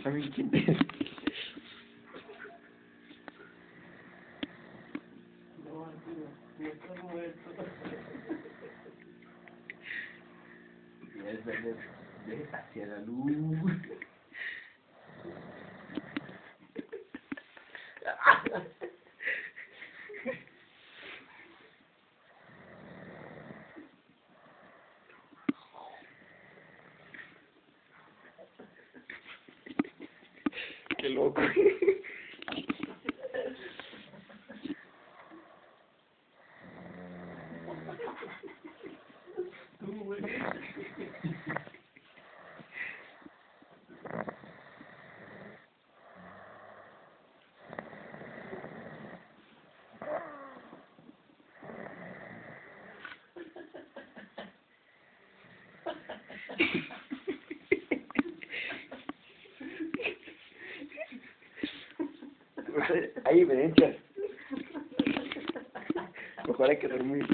¿Saben quién es? No, Arturo, no estás muerto. Ves hacia la luz. Qué loco. Tú, güey. Hay evidencias. Mejor hay que dormir.